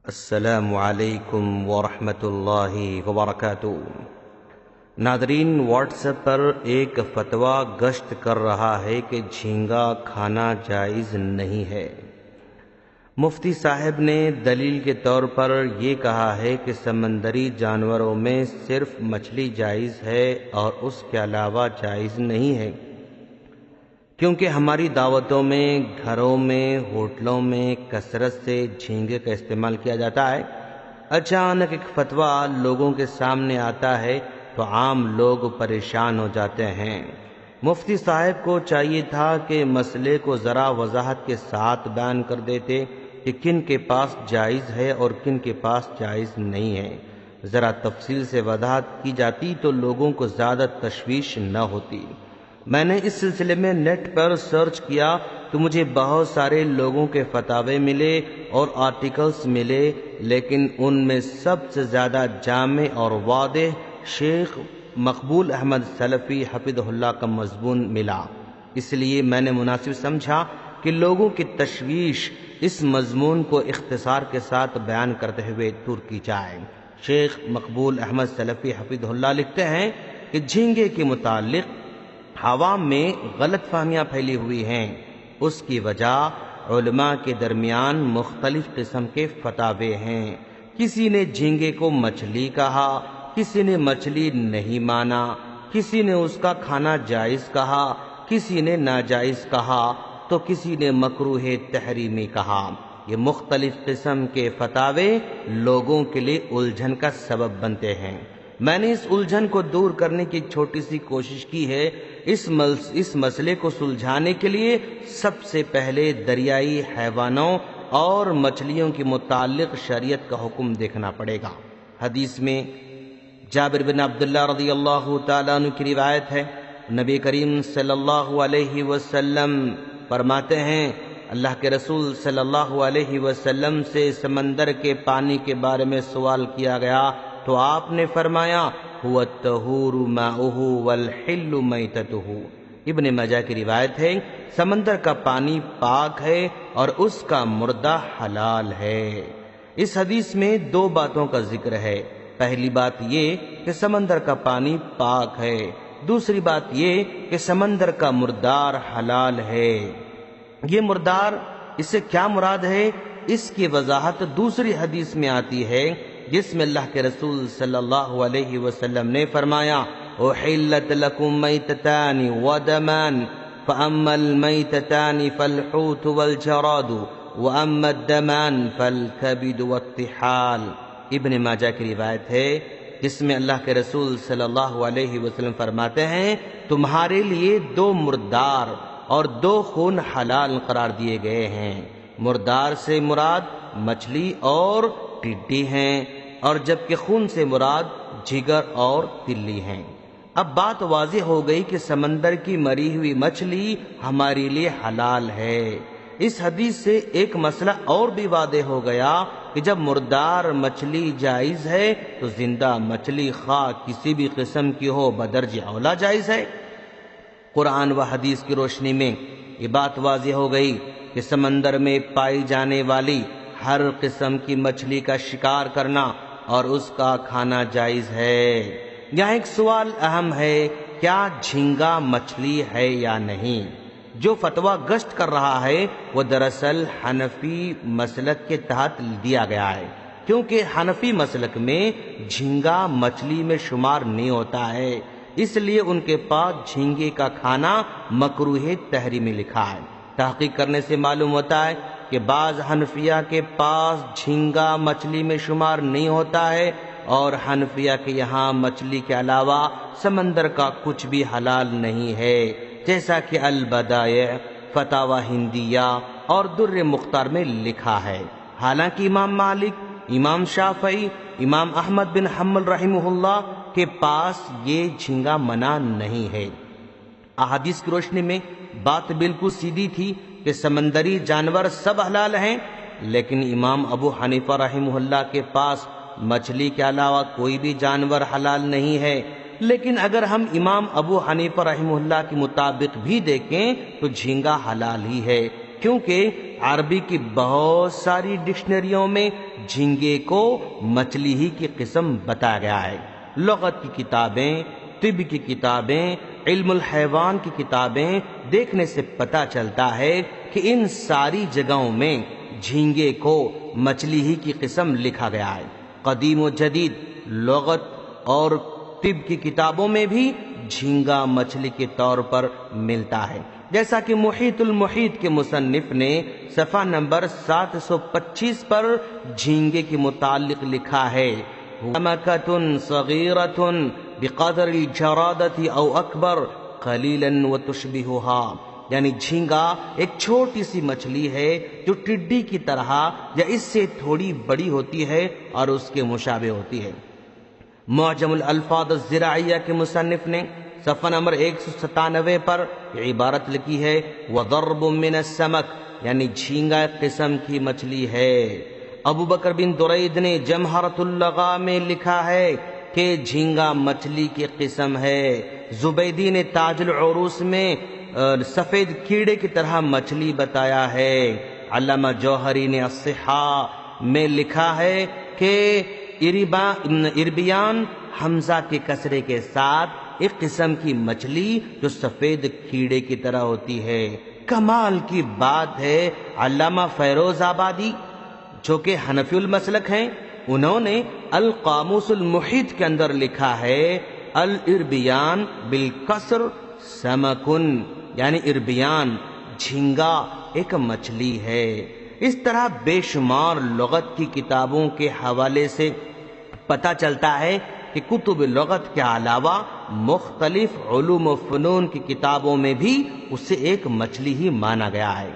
السلام علیکم ورحمۃ اللہ وبرکاتہ۔ ناظرین، واٹس ایپ پر ایک فتویٰ گشت کر رہا ہے کہ جھینگا کھانا جائز نہیں ہے۔ مفتی صاحب نے دلیل کے طور پر یہ کہا ہے کہ سمندری جانوروں میں صرف مچھلی جائز ہے اور اس کے علاوہ جائز نہیں ہے، کیونکہ ہماری دعوتوں میں، گھروں میں، ہوٹلوں میں کثرت سے جھینگے کا استعمال کیا جاتا ہے۔ اچانک ایک فتویٰ لوگوں کے سامنے آتا ہے تو عام لوگ پریشان ہو جاتے ہیں۔ مفتی صاحب کو چاہیے تھا کہ مسئلے کو ذرا وضاحت کے ساتھ بیان کر دیتے کہ کن کے پاس جائز ہے اور کن کے پاس جائز نہیں ہے۔ ذرا تفصیل سے وضاحت کی جاتی تو لوگوں کو زیادہ تشویش نہ ہوتی۔ میں نے اس سلسلے میں نیٹ پر سرچ کیا تو مجھے بہت سارے لوگوں کے فتاوے ملے اور آرٹیکلز ملے، لیکن ان میں سب سے زیادہ جامع اور واضح شیخ مقبول احمد سلفی حفظہ اللہ کا مضمون ملا۔ اس لیے میں نے مناسب سمجھا کہ لوگوں کی تشویش اس مضمون کو اختصار کے ساتھ بیان کرتے ہوئے دور کی جائے۔ شیخ مقبول احمد سلفی حفظہ اللہ لکھتے ہیں کہ جھینگے کے متعلق عوام میں غلط فہمیاں پھیلی ہوئی ہیں۔ اس کی وجہ علماء کے درمیان مختلف قسم کے فتاوے ہیں۔ کسی نے جھینگے کو مچھلی کہا، کسی نے مچھلی نہیں مانا، کسی نے اس کا کھانا جائز کہا، کسی نے ناجائز کہا تو کسی نے مکروہ تحریمی کہا۔ یہ مختلف قسم کے فتاوے لوگوں کے لیے الجھن کا سبب بنتے ہیں۔ میں نے اس الجھن کو دور کرنے کی چھوٹی سی کوشش کی ہے۔ اس مسئلے کو سلجھانے کے لیے سب سے پہلے دریائی حیوانوں اور مچھلیوں کے متعلق شریعت کا حکم دیکھنا پڑے گا۔ حدیث میں جابر بن عبداللہ رضی اللہ تعالیٰ عنہ کی روایت ہے، نبی کریم صلی اللہ علیہ وسلم فرماتے ہیں، اللہ کے رسول صلی اللہ علیہ وسلم سے سمندر کے پانی کے بارے میں سوال کیا گیا تو آپ نے فرمایا هو الطہور ماؤہ والحل میتتہ۔ ابن ماجہ کی روایت ہے، سمندر کا پانی پاک ہے اور اس کا مردہ حلال ہے۔ اس حدیث میں دو باتوں کا ذکر ہے۔ پہلی بات یہ کہ سمندر کا پانی پاک ہے، دوسری بات یہ کہ سمندر کا مردار حلال ہے۔ یہ مردار، اس سے کیا مراد ہے؟ اس کی وضاحت دوسری حدیث میں آتی ہے جس میں اللہ کے رسول صلی اللہ علیہ وسلم نے فرمایا احلت لکم میتتان ودمان فاما المیتتان فالحوت والجراد واما الدمان فالکبد والطحال۔ ابن ماجہ کی روایت ہے جس میں اللہ کے رسول صلی اللہ علیہ وسلم فرماتے ہیں، تمہارے لیے دو مردار اور دو خون حلال قرار دیے گئے ہیں۔ مردار سے مراد مچھلی اور ٹڈی ہیں، اور جبکہ خون سے مراد جگر اور تلی ہیں۔ اب بات واضح ہو گئی کہ سمندر کی مری ہوئی مچھلی ہمارے لیے حلال ہے۔ اس حدیث سے ایک مسئلہ اور بھی واضح ہو گیا کہ جب مردار مچھلی جائز ہے تو زندہ مچھلی خواہ کسی بھی قسم کی ہو بدرجہ اولا جائز ہے۔ قرآن و حدیث کی روشنی میں یہ بات واضح ہو گئی کہ سمندر میں پائی جانے والی ہر قسم کی مچھلی کا شکار کرنا اور اس کا کھانا جائز ہے۔ یہاں ایک سوال اہم ہے، کیا جھینگا مچھلی ہے یا نہیں؟ جو فتویٰ گشت کر رہا ہے وہ دراصل حنفی مسلک کے تحت دیا گیا ہے، کیونکہ حنفی مسلک میں جھینگا مچھلی میں شمار نہیں ہوتا ہے، اس لیے ان کے پاس جھینگے کا کھانا مکروہ تحریمی لکھا ہے۔ تحقیق کرنے سے معلوم ہوتا ہے کہ بعض حنفیہ کے پاس جھینگا مچھلی میں شمار نہیں ہوتا ہے، اور حنفیہ کے یہاں مچھلی کے علاوہ سمندر کا کچھ بھی حلال نہیں ہے، جیسا کہ البدائع، فتاوی ہندیہ اور در مختار میں لکھا ہے۔ حالانکہ امام مالک، امام شافعی، امام احمد بن حنبل رحمہ اللہ کے پاس یہ جھینگا منع نہیں ہے۔ احادیث کی روشنی میں بات بالکل سیدھی تھی کہ سمندری جانور سب حلال ہیں، لیکن امام ابو حنیفہ رحمہ اللہ کے پاس مچھلی کے علاوہ کوئی بھی جانور حلال نہیں ہے۔ لیکن اگر ہم امام ابو حنیفہ رحمہ اللہ کے مطابق بھی دیکھیں تو جھینگا حلال ہی ہے، کیونکہ عربی کی بہت ساری ڈکشنریوں میں جھینگے کو مچھلی ہی کی قسم بتایا گیا ہے۔ لغت کی کتابیں، طب کی کتابیں، علم الحیوان کی کتابیں دیکھنے سے پتہ چلتا ہے کہ ان ساری جگہوں میں جھینگے کو مچھلی ہی کی قسم لکھا گیا ہے۔ قدیم و جدید لغت اور طب کی کتابوں میں بھی جھینگا مچھلی کے طور پر ملتا ہے، جیسا کہ محیط المحیط کے مصنف نے صفحہ نمبر 725 پر جھینگے کے متعلق لکھا ہے: سمكة صغيرة بقدر الجرادة او اکبر قلیلا وتشبهها، یعنی جھینگا ایک چھوٹی سی مچھلی ہے جو ٹڈی کی طرح یا اس سے تھوڑی بڑی ہوتی ہے اور اس کے مشابہ ہوتی ہے۔ معجم الالفاظ الزراعیہ کے مصنف نے صفحہ نمبر 197 پر یہ عبارت لکھی ہے: وضرب من السمك، یعنی جھینگا ایک قسم کی مچھلی ہے۔ ابو بکر بن درید نے جمہرۃ اللغہ میں لکھا ہے کہ جھینگا مچھلی کی قسم ہے۔ زبیدی نے تاج العروس میں سفید کیڑے کی طرح مچھلی بتایا ہے۔ علامہ جوہری نے الصحاح میں لکھا ہے کہ اربیان حمزہ کے کسرے کے ساتھ ایک قسم کی مچھلی جو سفید کیڑے کی طرح ہوتی ہے۔ کمال کی بات ہے، علامہ فیروز آبادی جو کہ حنفی المسلک ہیں، انہوں نے القاموس المحیط کے اندر لکھا ہے: الاربیان بالکسر سمکن، یعنی اربیان جھینگا ایک مچھلی ہے۔ اس طرح بے شمار لغت کی کتابوں کے حوالے سے پتہ چلتا ہے کہ کتب لغت کے علاوہ مختلف علوم و فنون کی کتابوں میں بھی اسے ایک مچھلی ہی مانا گیا ہے۔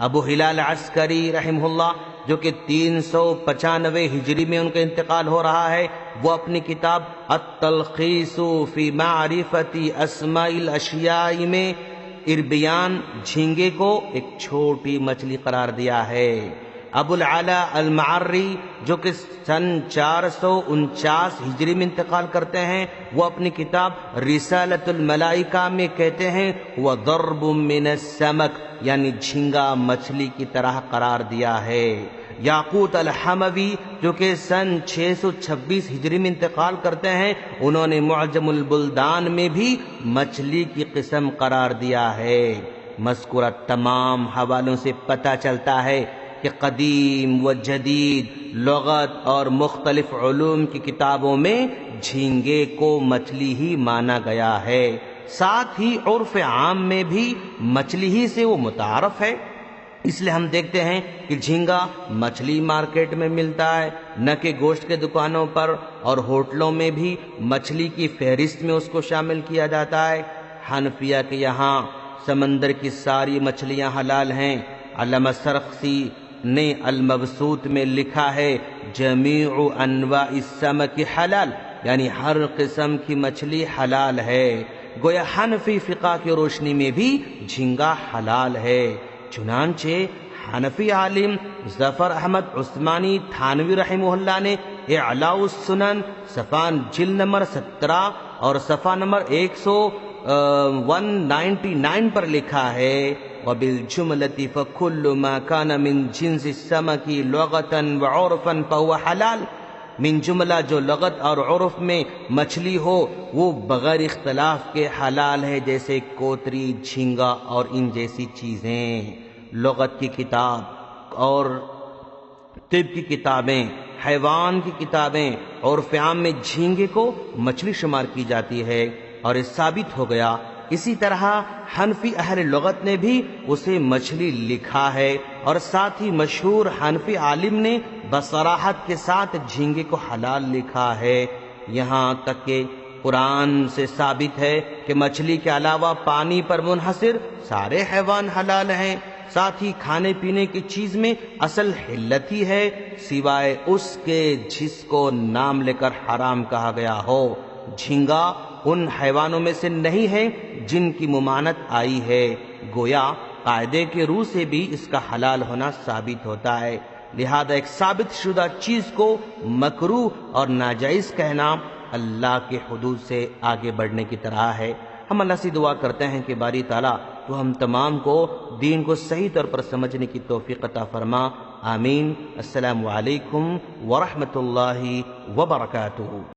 ابو ہلال عسکری رحمہ اللہ جو کہ 395 ہجری میں ان کا انتقال ہو رہا ہے، وہ اپنی کتاب التلخیص فی معرفت اسماء الاشیاء میں اربیان جھینگے کو ایک چھوٹی مچھلی قرار دیا ہے۔ ابو العلا المعری جو کہ سن 449 ہجری میں انتقال کرتے ہیں، وہ اپنی کتاب رسالۃ الملائکہ میں کہتے ہیں: وضرب من السمک، یعنی جھینگا مچھلی کی طرح قرار دیا ہے۔ یاقوت الحموی جو کہ سن 626 ہجری میں انتقال کرتے ہیں، انہوں نے معجم البلدان میں بھی مچھلی کی قسم قرار دیا ہے۔ مذکورہ تمام حوالوں سے پتہ چلتا ہے کہ قدیم و جدید لغت اور مختلف علوم کی کتابوں میں جھینگے کو مچھلی ہی مانا گیا ہے۔ ساتھ ہی عرف عام میں بھی مچھلی ہی سے وہ متعارف ہے، اس لیے ہم دیکھتے ہیں کہ جھینگا مچھلی مارکیٹ میں ملتا ہے، نہ کہ گوشت کے دکانوں پر، اور ہوٹلوں میں بھی مچھلی کی فہرست میں اس کو شامل کیا جاتا ہے۔ حنفیہ کے یہاں سمندر کی ساری مچھلیاں حلال ہیں۔ علامہ سرخسی نے المبسوط میں لکھا ہے: جمیع انواع السمک حلال، یعنی ہر قسم کی مچھلی حلال ہے۔ گویا حنفی فقہ کی روشنی میں بھی جھینگا حلال ہے۔ چنانچہ حنفی عالم ظفر احمد عثمانی تھانوی رحمہ اللہ نے اعلاء السنن صفحہ جلد نمبر 17 اور صفحہ نمبر 199 پر لکھا ہے: وبالجملة فكل ما كان من جنس السمك لغة وعرفا فهو حلال، من جملہ جو لغت اور عرف میں مچھلی ہو وہ بغیر اختلاف کے حلال ہے، جیسے کوتری، جھینگا اور ان جیسی چیزیں۔ لغت کی کتاب اور طب کی کتابیں، حیوان کی کتابیں، عرف عام میں جھینگے کو مچھلی شمار کی جاتی ہے، اور یہ ثابت ہو گیا۔ اسی طرح حنفی اہل لغت نے بھی اسے مچھلی لکھا ہے، اور ساتھ ہی مشہور حنفی عالم نے بصراحت کے ساتھ جھینگے کو حلال لکھا ہے۔ یہاں تک کہ قرآن سے ثابت ہے کہ مچھلی کے علاوہ پانی پر منحصر سارے حیوان حلال ہیں۔ ساتھ ہی کھانے پینے کی چیز میں اصل حلت ہی ہے، سوائے اس کے جس کو نام لے کر حرام کہا گیا ہو۔ جھینگا ان حیوانوں میں سے نہیں ہے جن کی ممانعت آئی ہے، گویا قاعدے کے روح سے بھی اس کا حلال ہونا ثابت ہوتا ہے۔ لہذا ایک ثابت شدہ چیز کو مکروہ اور ناجائز کہنا اللہ کے حدود سے آگے بڑھنے کی طرح ہے۔ ہم اللہ سے دعا کرتے ہیں کہ باری تعالیٰ تو ہم تمام کو دین کو صحیح طور پر سمجھنے کی توفیق عطا فرما، آمین۔ السلام علیکم ورحمۃ اللہ وبرکاتہ۔